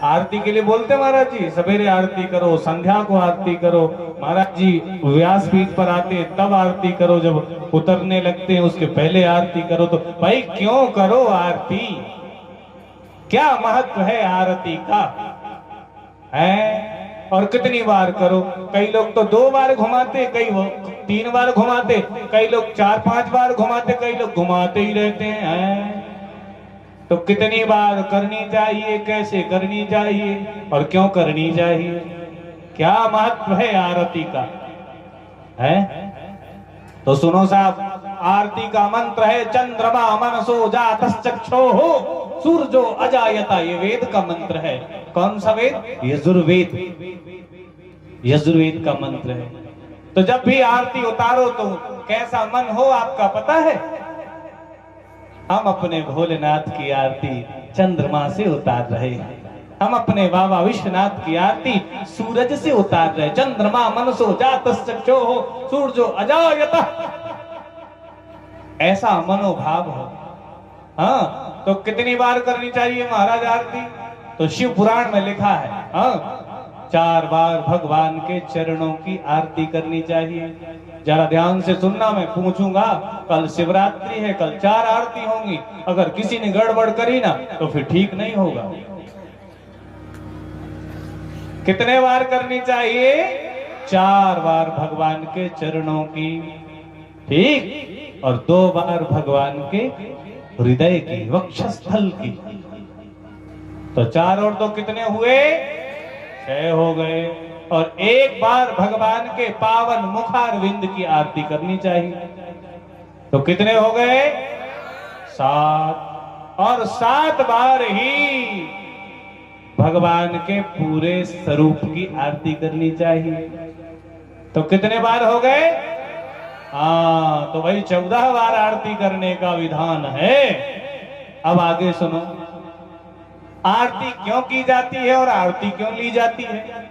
आरती के लिए बोलते महाराज जी, सवेरे आरती करो, संध्या को आरती करो। महाराज जी व्यासपीठ पर आते तब आरती करो, जब उतरने लगते हैं उसके पहले आरती करो। तो भाई क्यों करो आरती? क्या महत्व है आरती का है? और कितनी बार करो? कई लोग तो 2 बार घुमाते, कई 3 बार घुमाते, कई लोग 4-5 बार घुमाते, कई लोग घुमाते ही रहते हैं। तो कितनी बार करनी चाहिए, कैसे करनी चाहिए और क्यों करनी चाहिए? क्या महत्व है आरती का है? तो सुनो साहब, आरती का मंत्र है चंद्रमा मनसो जातश्चक्षुः सूर्यो अजायता। ये वेद का मंत्र है। कौन सा वेद? यजुर्वेद। यजुर्वेद का मंत्र है। तो जब भी आरती उतारो तो कैसा मन हो आपका पता है? हम अपने भोलेनाथ की आरती चंद्रमा से उतार रहे हैं। हम अपने बाबा विश्वनाथ की आरती सूरज से उतार रहे। चंद्रमा मनसो जातश्चक्षुः सूर्यो अजायता, ऐसा मनोभाव हो। हाँ, तो कितनी बार करनी चाहिए महाराज आरती? तो शिव पुराण में लिखा है, हाँ, 4 बार भगवान के चरणों की आरती करनी चाहिए। जरा ध्यान से सुनना, मैं पूछूंगा। कल शिवरात्रि है, कल 4 आरती होंगी। अगर किसी ने गड़बड़ करी ना तो फिर ठीक नहीं होगा। कितने बार करनी चाहिए? 4 बार भगवान के चरणों की, ठीक, और 2 बार भगवान के हृदय की, वक्षस्थल की। तो 4 और 2 कितने हुए? 6 हो गए। और 1 बार भगवान के पावन मुखारविंद की आरती करनी चाहिए। तो कितने हो गए? 7। और 7 बार ही भगवान के पूरे स्वरूप की आरती करनी चाहिए। तो कितने बार हो गए? हाँ, तो भाई 14 बार आरती करने का विधान है। अब आगे सुनो, आरती क्यों की जाती है और आरती क्यों ली जाती है?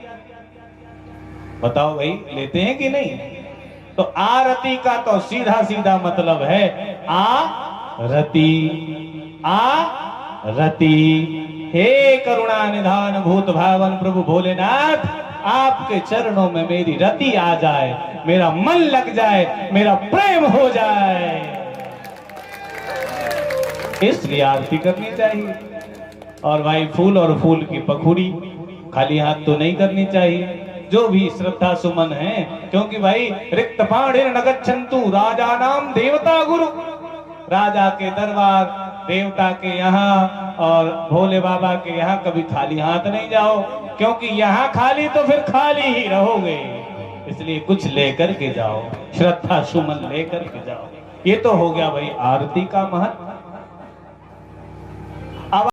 बताओ भाई, लेते हैं कि नहीं? तो आरती का तो सीधा सीधा मतलब है आरती। आरती। हे करुणा निधान भूत भावन प्रभु भोलेनाथ, आपके चरणों में मेरी रति आ जाए, मेरा मन लग जाए, मेरा प्रेम हो जाए, इसलिए आरती करनी चाहिए। और भाई फूल और फूल की पखुड़ी खाली हाथ तो नहीं करनी चाहिए। जो भी श्रद्धा सुमन है, क्योंकि भाई रिक्त पाणिर न गच्छन्तु राजा नाम देवता गुरु। राजा के दरबार, देवता के यहाँ और भोले बाबा के यहाँ कभी खाली हाथ नहीं जाओ, क्योंकि यहाँ खाली तो फिर खाली ही रहोगे। इसलिए कुछ लेकर के जाओ, श्रद्धा सुमन लेकर के जाओ। ये तो हो गया भाई आरती का महत्व।